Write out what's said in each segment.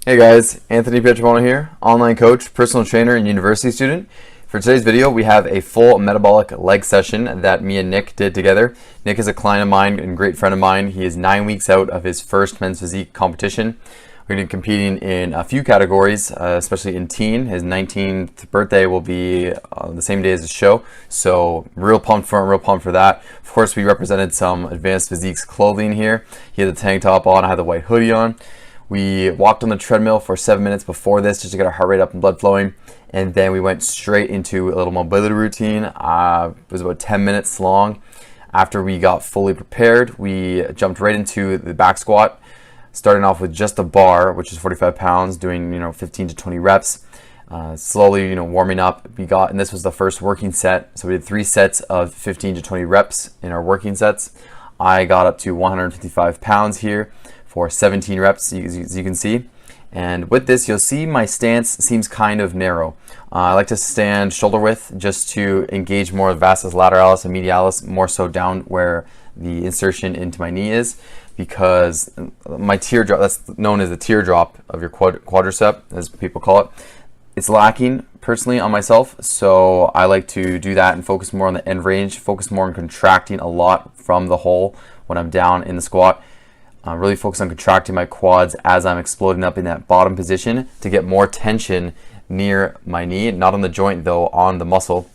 Hey guys, Anthony Pietrobono here, online coach, personal trainer, and university student. For today's video, we have a full metabolic leg session that me and Nick did together. Nick is a client of mine and great friend of mine. He is 9 weeks out of his first men's physique competition. We're going to be competing in a few categories, especially in teen. His 19th birthday will be the same day as the show, so real pumped for that. Of course, we represented some Advanced Physique's clothing here. He had the tank top on, I had the white hoodie on. We walked on the treadmill for 7 minutes before this just to get our heart rate up and blood flowing, and then we went straight into a little mobility routine. It was about 10 minutes long. After we got fully prepared, we jumped right into the back squat, starting off with just a bar, which is 45 pounds, doing 15 to 20 reps. Slowly warming up. And this was the first working set, so we did 3 sets of 15 to 20 reps in our working sets. I got up to 155 pounds here for 17 reps, as you can see. And with this, you'll see my stance seems kind of narrow. I like to stand shoulder width just to engage more of vastus lateralis and medialis, more so down where the insertion into my knee is, because my teardrop, that's known as the teardrop of your quadricep, as people call it, it's lacking personally on myself, so I like to do that and focus more on the end range, focus more on contracting a lot from the hole when I'm down in the squat. Really focus on contracting my quads as I'm exploding up in that bottom position to get more tension near my knee, not on the joint though, on the muscle.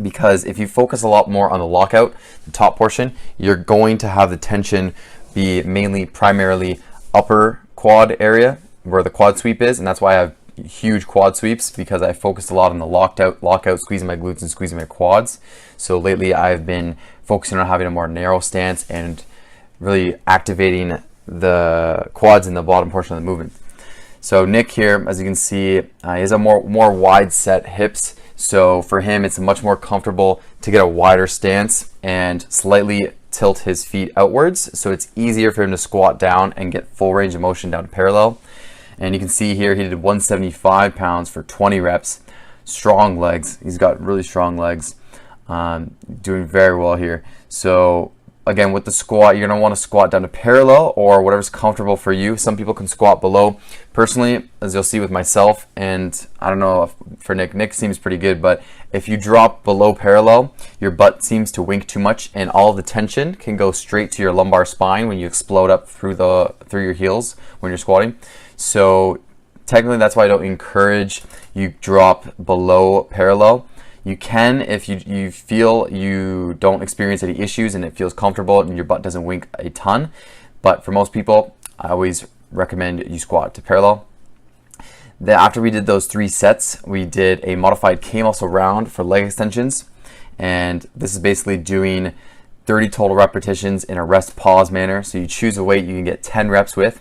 Because if you focus a lot more on the lockout, the top portion, you're going to have the tension be primarily upper quad area where the quad sweep is, and that's why I have huge quad sweeps, because I focused a lot on the lockout, squeezing my glutes and squeezing my quads. So lately I've been focusing on having a more narrow stance and really activating the quads in the bottom portion of the movement. So Nick here, as you can see, he has a more wide set hips. So for him, it's much more comfortable to get a wider stance and slightly tilt his feet outwards. So it's easier for him to squat down and get full range of motion down to parallel. And you can see here, he did 175 pounds for 20 reps. Strong legs. He's got really strong legs. Doing very well here. So again, with the squat, you're going to want to squat down to parallel or whatever's comfortable for you. Some people can squat below. Personally, as you'll see with myself, and I don't know if for Nick seems pretty good, but if you drop below parallel, your butt seems to wink too much, and all the tension can go straight to your lumbar spine when you explode up through your heels when you're squatting. So technically, that's why I don't encourage you drop below parallel. You can if you feel you don't experience any issues and it feels comfortable and your butt doesn't wink a ton. But for most people, I always recommend you squat to parallel. Then after we did those 3 sets, we did a modified K-muscle round for leg extensions. And this is basically doing 30 total repetitions in a rest-pause manner. So you choose a weight you can get 10 reps with,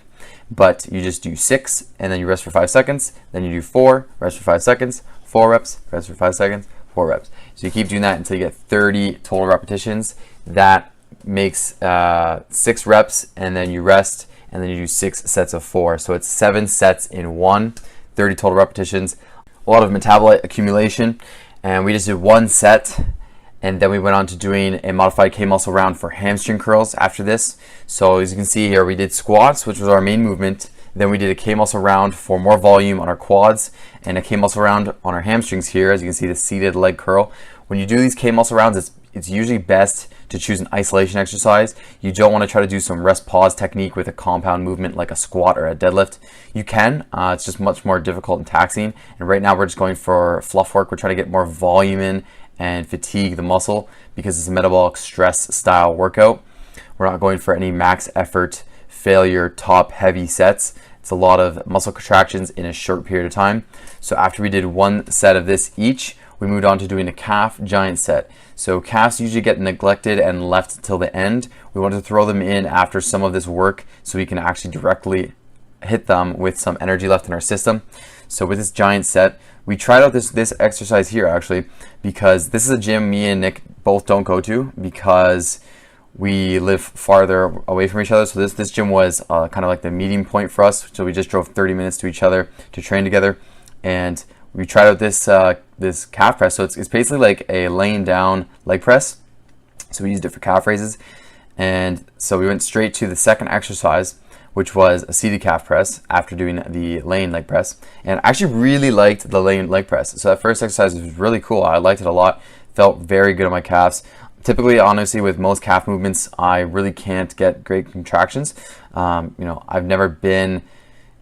but you just do 6 and then you rest for 5 seconds. Then you do 4, rest for 5 seconds, 4 reps, rest for 5 seconds, 4 reps. So you keep doing that until you get 30 total repetitions. That makes 6 reps, and then you rest, and then you do 6 sets of 4. So it's 7 sets in 1, 30 total repetitions. A lot of metabolite accumulation, and we just did 1 set, and then we went on to doing a modified K-muscle round for hamstring curls after this. So as you can see here, we did squats, which was our main movement. Then we did a K-muscle round for more volume on our quads and a K-muscle round on our hamstrings here. As you can see, the seated leg curl. When you do these K-muscle rounds, it's usually best to choose an isolation exercise. You don't want to try to do some rest pause technique with a compound movement like a squat or a deadlift. You can, it's just much more difficult and taxing. And right now we're just going for fluff work. We're trying to get more volume in and fatigue the muscle because it's a metabolic stress style workout. We're not going for any max effort failure top heavy sets. It's a lot of muscle contractions in a short period of time. So after we did 1 set of this each, we moved on to doing a calf giant set. So calves usually get neglected and left till the end. We want to throw them in after some of this work so we can actually directly hit them with some energy left in our system. So with this giant set, we tried out this exercise here actually, because this is a gym me and Nick both don't go to because we live farther away from each other. So this gym was kind of like the meeting point for us. So we just drove 30 minutes to each other to train together, and we tried out this calf press. So it's basically like a laying down leg press. So we used it for calf raises, and so we went straight to the second exercise, which was a seated calf press after doing the laying leg press. And I actually really liked the laying leg press. So that first exercise was really cool. I liked it a lot. Felt very good on my calves. Typically, honestly, with most calf movements, I really can't get great contractions. I've never been,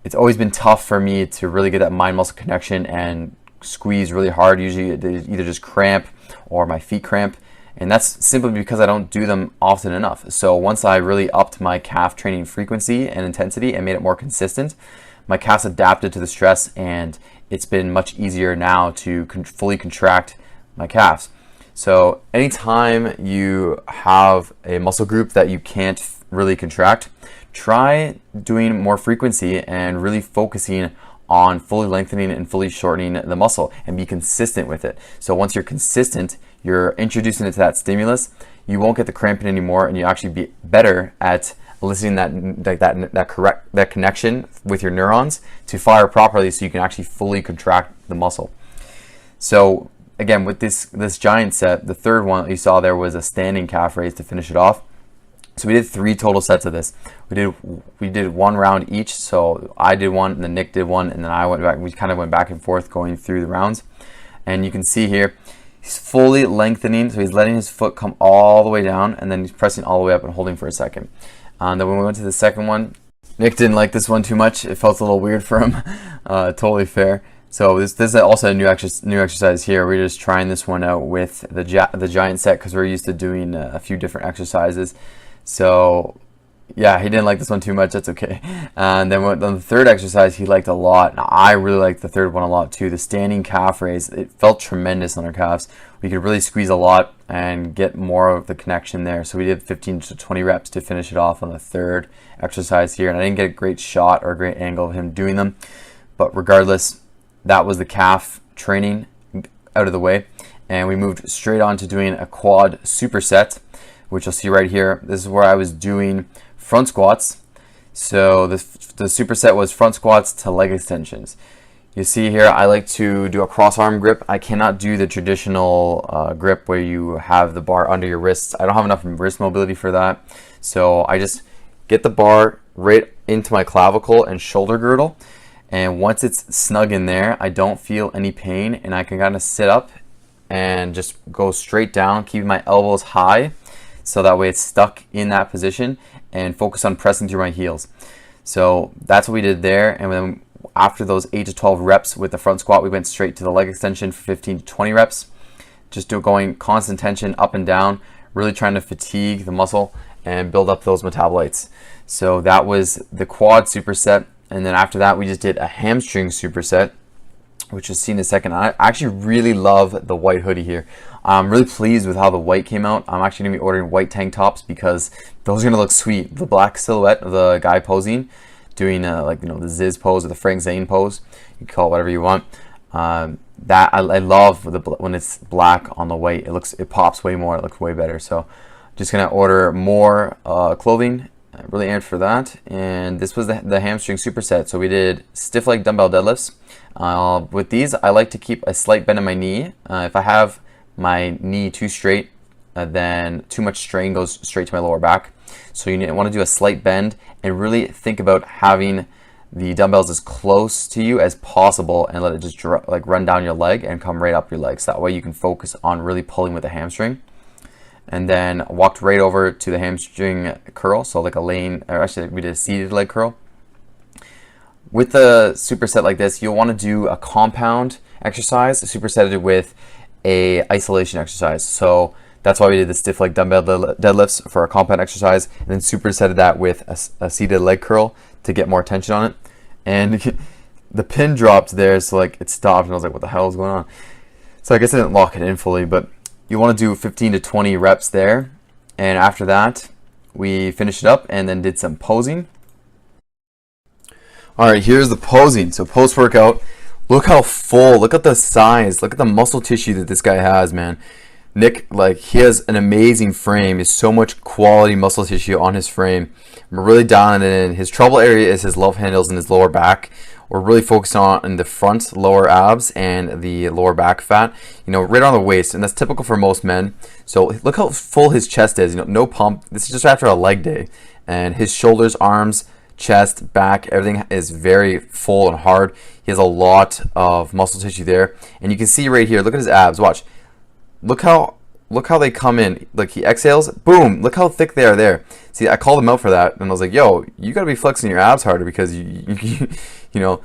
it's always been tough for me to really get that mind muscle connection and squeeze really hard. Usually they either just cramp or my feet cramp. And that's simply because I don't do them often enough. So once I really upped my calf training frequency and intensity and made it more consistent, my calves adapted to the stress, and it's been much easier now to fully contract my calves. So anytime you have a muscle group that you can't really contract, try doing more frequency and really focusing on fully lengthening and fully shortening the muscle, and be consistent with it. So once you're consistent, you're introducing it to that stimulus, you won't get the cramping anymore, and you actually be better at eliciting that connection with your neurons to fire properly, so you can actually fully contract the muscle. So again, with this giant set, the third one that you saw there was a standing calf raise to finish it off. So we did 3 total sets of this. We did 1 round each. So I did one, and then Nick did one, and then I went back. We kind of went back and forth going through the rounds. And you can see here, he's fully lengthening. So he's letting his foot come all the way down, and then he's pressing all the way up and holding for a second. Then when we went to the second one, Nick didn't like this one too much. It felt a little weird for him. Totally fair. So this is also a new exercise here. We're just trying this one out with the giant set because we're used to doing a few different exercises. So yeah, he didn't like this one too much. That's okay. And then on the third exercise, he liked a lot. And I really liked the third one a lot too. The standing calf raise. It felt tremendous on our calves. We could really squeeze a lot and get more of the connection there. So we did 15 to 20 reps to finish it off on the third exercise here. And I didn't get a great shot or a great angle of him doing them. But regardless, that was the calf training out of the way. And we moved straight on to doing a quad superset, which you'll see right here. This is where I was doing front squats. So the superset was front squats to leg extensions. You see here, I like to do a cross arm grip. I cannot do the traditional grip where you have the bar under your wrists. I don't have enough wrist mobility for that. So I just get the bar right into my clavicle and shoulder girdle. And once it's snug in there, I don't feel any pain, and I can kind of sit up and just go straight down, keeping my elbows high, so that way it's stuck in that position, and focus on pressing through my heels. So that's what we did there. And then after those 8 to 12 reps with the front squat, we went straight to the leg extension for 15 to 20 reps. Just going constant tension up and down, really trying to fatigue the muscle and build up those metabolites. So that was the quad superset. And then after that, we just did a hamstring superset, which is seen in a second. I actually really love the white hoodie here. I'm really pleased with how the white came out. I'm actually going to be ordering white tank tops because those are going to look sweet. The black silhouette of the guy posing, doing the Ziz pose or the Frank Zane pose. You can call it whatever you want. That I love when it's black on the white. It pops way more. It looks way better. So just going to order more clothing. Really amped for that. And this was the hamstring superset. So we did stiff leg dumbbell deadlifts. With these, I like to keep a slight bend in my knee. If I have my knee too straight, then too much strain goes straight to my lower back. So you want to do a slight bend and really think about having the dumbbells as close to you as possible, and let it just run down your leg and come right up your legs. That way you can focus on really pulling with the hamstring. And then walked right over to the hamstring curl, so like a lane, or actually we did a seated leg curl. With the superset like this, you'll want to do a compound exercise supersetted with a isolation exercise. So that's why we did the stiff leg dumbbell deadlifts for a compound exercise, and then supersetted that with a seated leg curl to get more tension on it. And the pin dropped there, so it stopped, and I was like, what the hell is going on? So I guess I didn't lock it in fully, but you want to do 15 to 20 reps there. And after that, we finished it up and then did some posing. All right, here's the posing. So post-workout, look how full, look at the size, look at the muscle tissue that this guy has, man. Nick, he has an amazing frame. He has so much quality muscle tissue on his frame. We're really dialing it in. His trouble area is his love handles and his lower back. We're really focused on the front lower abs and the lower back fat, right on the waist, and that's typical for most men. So look how full his chest is, no pump. This is just after a leg day, and his shoulders, arms, chest, back, everything is very full and hard. He has a lot of muscle tissue there, and you can see right here, look at his abs, watch. Look how they come in. Like, he exhales, boom, look how thick they are there. See, I called him out for that, and I was like, yo, you gotta be flexing your abs harder, because you know,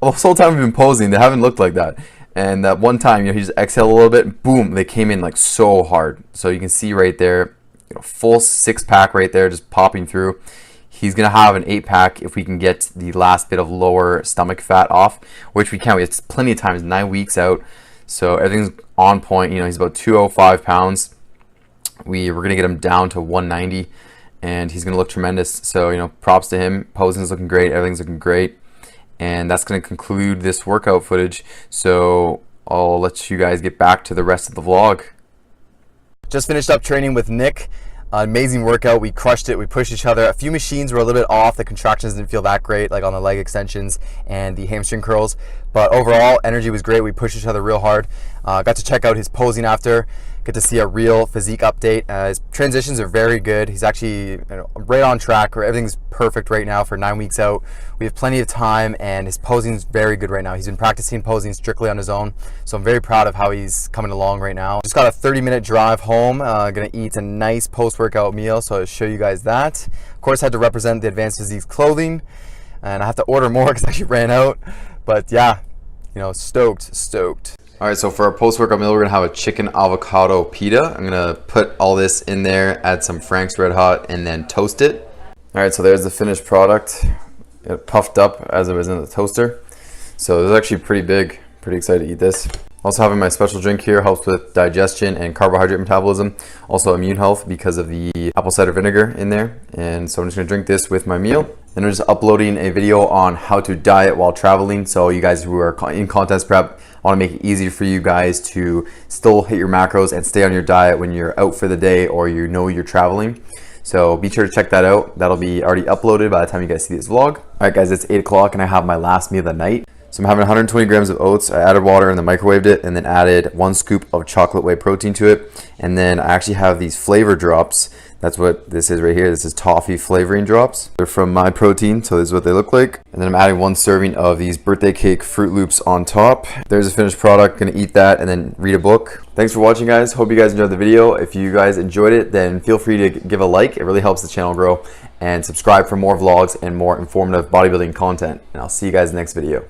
this whole time we've been posing, they haven't looked like that. And that one time, you know, he just exhaled a little bit, boom, they came in like so hard. So you can see right there, you know, full 6-pack right there, just popping through. He's gonna have an 8-pack if we can get the last bit of lower stomach fat off, which we can. We have plenty of time. It's 9 weeks out, so everything's on point. You know, he's about 205 pounds. We're gonna get him down to 190, and he's gonna look tremendous. So, you know, props to him. Posing's looking great. Everything's looking great. And that's going to conclude this workout footage. So I'll let you guys get back to the rest of the vlog. Just finished up training with Nick. Amazing workout. We crushed it. We pushed each other. A few machines were a little bit off. The contractions didn't feel that great, like on the leg extensions and the hamstring curls. But overall, energy was great. We pushed each other real hard. Got to check out his posing after. Get to see a real physique update. His transitions are very good. He's actually, you know, right on track. Everything's perfect right now for 9 weeks out. We have plenty of time, and his posing is very good right now. He's been practicing posing strictly on his own, so I'm very proud of how he's coming along right now. Just got a 30-minute drive home. Gonna eat a nice post-workout meal, so I'll show you guys that. Of course, I had to represent the Advanced Physiques clothing, and I have to order more because I actually ran out. But yeah, you know, stoked. All right, so for our post-workout meal, we're gonna have a chicken avocado pita. I'm gonna put all this in there, add some Frank's Red Hot, and then toast it. All right, so there's the finished product. It puffed up as it was in the toaster. So it was actually pretty big. Pretty excited to eat this. Also having my special drink here, helps with digestion and carbohydrate metabolism. Also immune health because of the apple cider vinegar in there. And so I'm just gonna drink this with my meal. Then I'm just uploading a video on how to diet while traveling. So you guys who are in contest prep, I want to make it easy for you guys to still hit your macros and stay on your diet when you're out for the day or you know you're traveling. So be sure to check that out. That'll be already uploaded by the time you guys see this vlog. All right guys, it's 8 o'clock and I have my last meal of the night. So I'm having 120 grams of oats. I added water and then microwaved it, and then added 1 scoop of chocolate whey protein to it. And then I actually have these flavor drops. That's what this is right here. This is toffee flavoring drops. They're from My Protein, so this is what they look like. And then I'm adding 1 serving of these birthday cake Fruit Loops on top. There's a finished product. Gonna eat that and then read a book. Thanks for watching, guys. Hope you guys enjoyed the video. If you guys enjoyed it, then feel free to give a like. It really helps the channel grow. And subscribe for more vlogs and more informative bodybuilding content. And I'll see you guys in the next video.